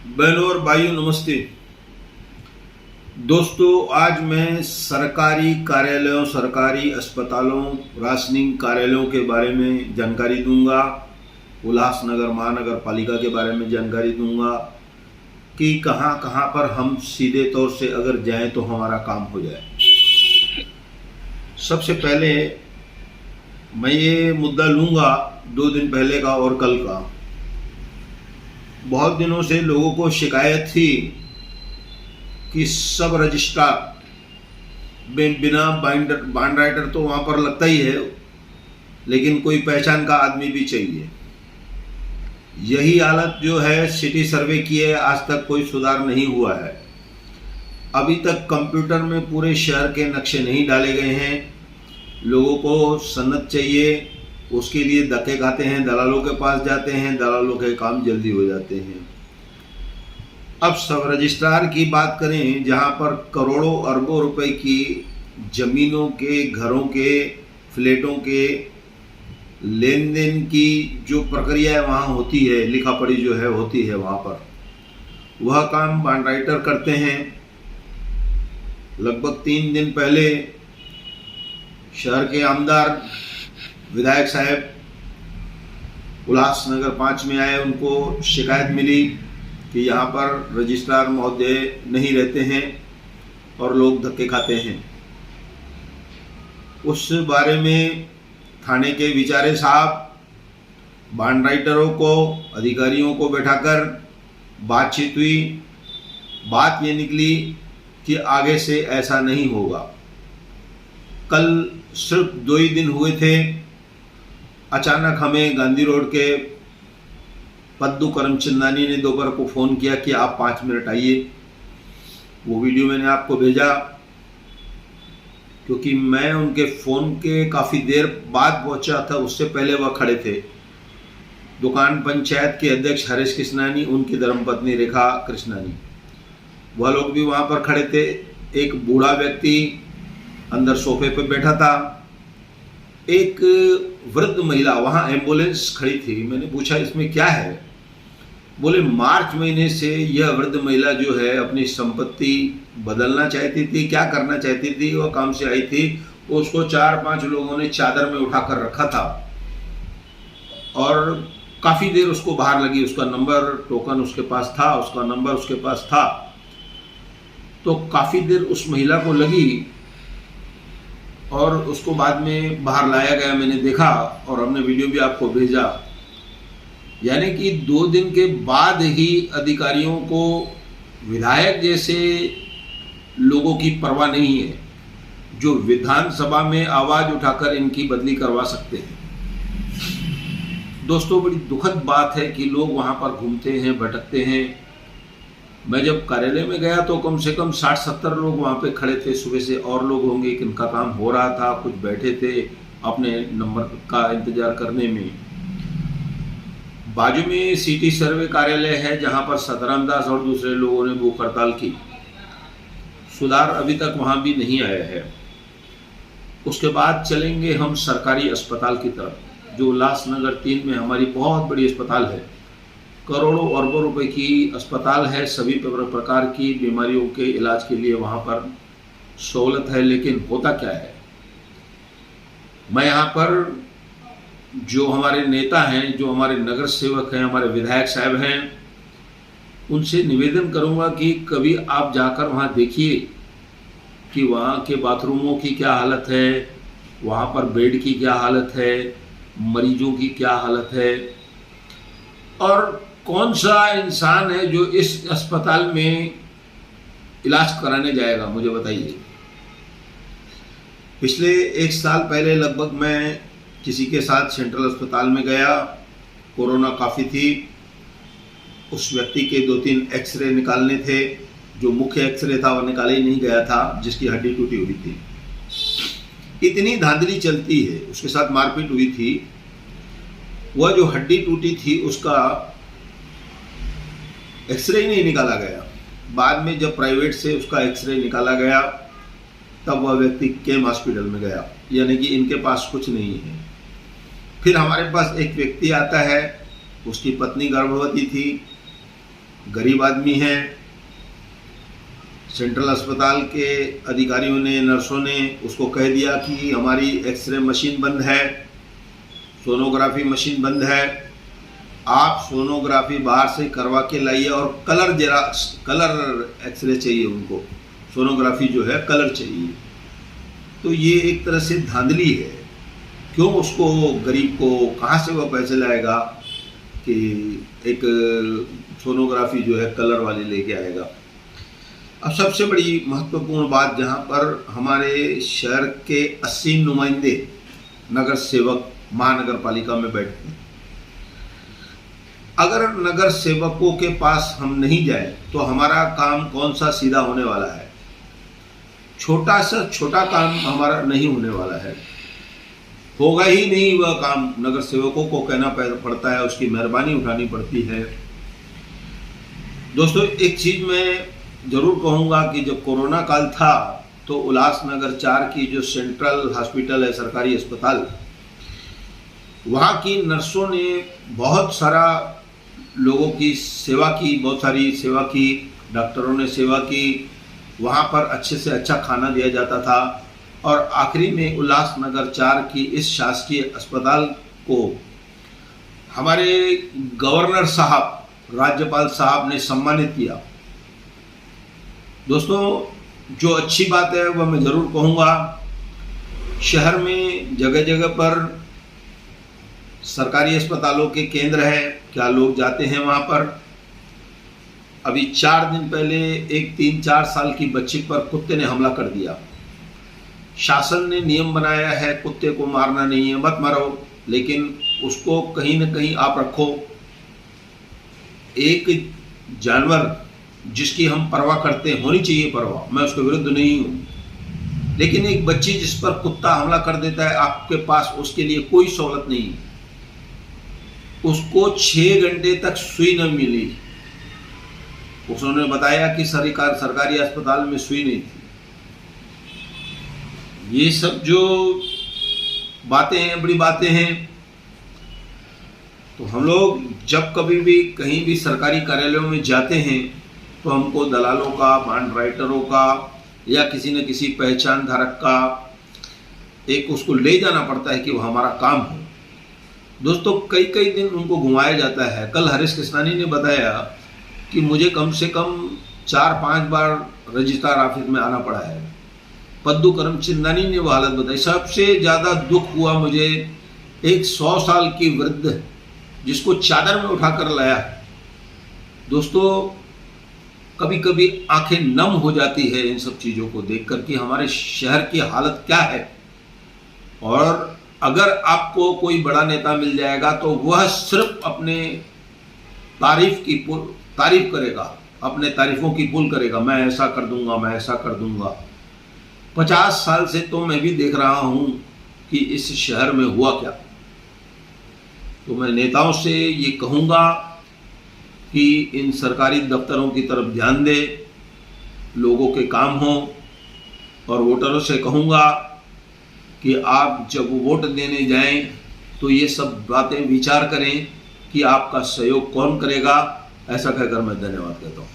बहनों और भाइयों नमस्ते। दोस्तों, आज मैं सरकारी कार्यालयों, सरकारी अस्पतालों, राशनिंग कार्यालयों के बारे में जानकारी दूंगा। उल्लासनगर महानगर पालिका के बारे में जानकारी दूंगा कि कहां कहां पर हम सीधे तौर से अगर जाएं तो हमारा काम हो जाए। सबसे पहले मैं ये मुद्दा लूंगा 2 दिन पहले का और कल का। बहुत दिनों से लोगों को शिकायत थी कि सब रजिस्ट्रार बिना बॉन्ड राइटर तो वहाँ पर लगता ही है, लेकिन कोई पहचान का आदमी भी चाहिए। यही हालत जो है सिटी सर्वे की है, आज तक कोई सुधार नहीं हुआ है। अभी तक कंप्यूटर में पूरे शहर के नक्शे नहीं डाले गए हैं। लोगों को सनद चाहिए, उसके लिए धक्के खाते हैं, दलालों के पास जाते हैं, दलालों के काम जल्दी हो जाते हैं। अब सब रजिस्ट्रार की बात करें, जहां पर करोड़ों अरबों रुपए की जमीनों के, घरों के, फ्लैटों के लेन देन की जो प्रक्रिया वहां होती है, लिखा पढ़ी जो है होती है, वहां पर वह काम बॉन्ड राइटर करते हैं। लगभग 3 दिन पहले शहर के आमदार विधायक साहब उल्लासनगर 5 में आए। उनको शिकायत मिली कि यहाँ पर रजिस्ट्रार महोदय नहीं रहते हैं और लोग धक्के खाते हैं। उस बारे में थाने के विचारे साहब बॉन्ड राइटरों को, अधिकारियों को बैठाकर बातचीत हुई। बात ये निकली कि आगे से ऐसा नहीं होगा। कल सिर्फ 2 ही दिन हुए थे, अचानक हमें गांधी रोड के पद्दू करमचंदानी ने दोपहर को फ़ोन किया कि आप 5 मिनट आइए। वो वीडियो मैंने आपको भेजा क्योंकि मैं उनके फ़ोन के काफ़ी देर बाद पहुंचा था। उससे पहले वह खड़े थे। दुकान पंचायत के अध्यक्ष हरीश कृष्णानी, उनकी धर्मपत्नी रेखा कृष्णानी, वह लोग भी वहाँ पर खड़े थे। एक बूढ़ा व्यक्ति अंदर सोफे पर बैठा था। एक वृद्ध महिला, वहाँ एम्बुलेंस खड़ी थी। मैंने पूछा इसमें क्या है? बोले मार्च महीने से यह वृद्ध महिला जो है अपनी संपत्ति बदलना चाहती थी, क्या करना चाहती थी, वह काम से आई थी। उसको 4-5 लोगों ने चादर में उठाकर रखा था और काफ़ी देर उसको बाहर लगी। उसका नंबर, टोकन उसके पास था, उसका नंबर उसके पास था। तो काफ़ी देर उस महिला को लगी और उसको बाद में बाहर लाया गया। मैंने देखा और हमने वीडियो भी आपको भेजा। यानी कि 2 दिन के बाद ही अधिकारियों को विधायक जैसे लोगों की परवाह नहीं है जो विधानसभा में आवाज उठाकर इनकी बदली करवा सकते हैं। दोस्तों, बड़ी दुखद बात है कि लोग वहां पर घूमते हैं, भटकते हैं। मैं जब कार्यालय में गया तो कम से कम 60-70 लोग वहाँ पे खड़े थे। सुबह से और लोग होंगे कि इनका काम हो रहा था, कुछ बैठे थे अपने नंबर का इंतजार करने में। बाजू में सिटी सर्वे कार्यालय है जहाँ पर सतराम दास और दूसरे लोगों ने भूख हड़ताल की। सुधार अभी तक वहाँ भी नहीं आया है। उसके बाद चलेंगे हम सरकारी अस्पताल की तरफ, जो उल्लासनगर 3 में हमारी बहुत बड़ी अस्पताल है। करोड़ों अरबों रुपए की अस्पताल है। सभी प्रकार की बीमारियों के इलाज के लिए वहाँ पर सहूलत है। लेकिन होता क्या है, मैं यहाँ पर जो हमारे नेता हैं, जो हमारे नगर सेवक हैं, हमारे विधायक साहब हैं, उनसे निवेदन करूँगा कि कभी आप जाकर वहाँ देखिए कि वहाँ के बाथरूमों की क्या हालत है, वहाँ पर बेड की क्या हालत है, मरीजों की क्या हालत है, और कौन सा इंसान है जो इस अस्पताल में इलाज कराने जाएगा, मुझे बताइए। पिछले 1 साल पहले लगभग मैं किसी के साथ सेंट्रल अस्पताल में गया। कोरोना काफ़ी थी। उस व्यक्ति के 2-3 एक्सरे निकालने थे। जो मुख्य एक्सरे था वह निकाला ही नहीं गया था, जिसकी हड्डी टूटी हुई थी। इतनी धांधली चलती है। उसके साथ मारपीट हुई थी। वह जो हड्डी टूटी थी उसका एक्सरे ही नहीं निकाला गया। बाद में जब प्राइवेट से उसका एक्सरे निकाला गया तब वह व्यक्ति केम हॉस्पिटल में गया। यानी कि इनके पास कुछ नहीं है। फिर हमारे पास एक व्यक्ति आता है, उसकी पत्नी गर्भवती थी, गरीब आदमी है। सेंट्रल अस्पताल के अधिकारियों ने, नर्सों ने उसको कह दिया कि हमारी एक्सरे मशीन बंद है, सोनोग्राफी मशीन बंद है, आप सोनोग्राफी बाहर से करवा के लाइए और कलर एक्सरे चाहिए उनको, सोनोग्राफी जो है कलर चाहिए। तो ये एक तरह से धांधली है। क्यों उसको, गरीब को कहाँ से वह पैसे लाएगा कि एक सोनोग्राफी जो है कलर वाली लेके आएगा। अब सबसे बड़ी महत्वपूर्ण बात, जहाँ पर हमारे शहर के 80 नुमाइंदे नगर सेवक महानगर पालिका में बैठते हैं, अगर नगर सेवकों के पास हम नहीं जाए तो हमारा काम कौन सा सीधा होने वाला है। छोटा सा छोटा काम हमारा नहीं होने वाला है, होगा ही नहीं वह काम। नगर सेवकों को कहना पड़ता है, उसकी मेहरबानी उठानी पड़ती है। दोस्तों, एक चीज मैं जरूर कहूँगा कि जब कोरोना काल था तो उल्लासनगर 4 की जो सेंट्रल हॉस्पिटल है, सरकारी अस्पताल, वहाँ की नर्सों ने बहुत सारा लोगों की सेवा की, बहुत सारी सेवा की, डॉक्टरों ने सेवा की। वहाँ पर अच्छे से अच्छा खाना दिया जाता था और आखिरी में उल्लासनगर 4 की इस शासकीय अस्पताल को हमारे गवर्नर साहब, राज्यपाल साहब ने सम्मानित किया। दोस्तों, जो अच्छी बात है वह मैं ज़रूर कहूँगा, शहर में जगह जगह पर सरकारी अस्पतालों के केंद्र है, क्या लोग जाते हैं वहाँ पर। अभी 4 दिन पहले एक 3-4 साल की बच्ची पर कुत्ते ने हमला कर दिया। शासन ने नियम बनाया है कुत्ते को मारना नहीं है, मत मारो, लेकिन उसको कहीं न कहीं आप रखो। एक जानवर जिसकी हम परवाह करते हैं, होनी चाहिए परवाह, मैं उसके विरुद्ध नहीं हूँ, लेकिन एक बच्ची जिस पर कुत्ता हमला कर देता है, आपके पास उसके लिए कोई सहूलत नहीं। उसको 6 घंटे तक सुई न मिली। उसने बताया कि सरकारी अस्पताल में सुई नहीं थी। ये सब जो बातें हैं, बड़ी बातें हैं। तो हम लोग जब कभी भी कहीं भी सरकारी कार्यालयों में जाते हैं तो हमको दलालों का, बॉन्ड राइटरों का या किसी न किसी पहचान धारक का एक उसको ले जाना पड़ता है कि वो हमारा काम हो। दोस्तों, कई कई दिन उनको घुमाया जाता है। कल हरीश कृष्णानी ने बताया कि मुझे कम से कम 4-5 बार रजिस्ट्रार ऑफिस में आना पड़ा है। पद्दू करमचंदानी ने वो हालत बताई। सबसे ज़्यादा दुख हुआ मुझे एक 100 साल की वृद्ध जिसको चादर में उठाकर लाया। दोस्तों, कभी कभी आंखें नम हो जाती है इन सब चीज़ों को देखकर कि हमारे शहर की हालत क्या है। और अगर आपको कोई बड़ा नेता मिल जाएगा तो वह सिर्फ अपने तारीफ करेगा, अपने तारीफों की पुल करेगा, मैं ऐसा कर दूंगा, मैं ऐसा कर दूंगा। 50 साल से तो मैं भी देख रहा हूं कि इस शहर में हुआ क्या। तो मैं नेताओं से ये कहूँगा कि इन सरकारी दफ्तरों की तरफ ध्यान दे, लोगों के काम हो। और वोटरों से कहूँगा कि आप जब वोट देने जाएं तो ये सब बातें विचार करें कि आपका सहयोग कौन करेगा। ऐसा कहकर मैं धन्यवाद कहता हूँ।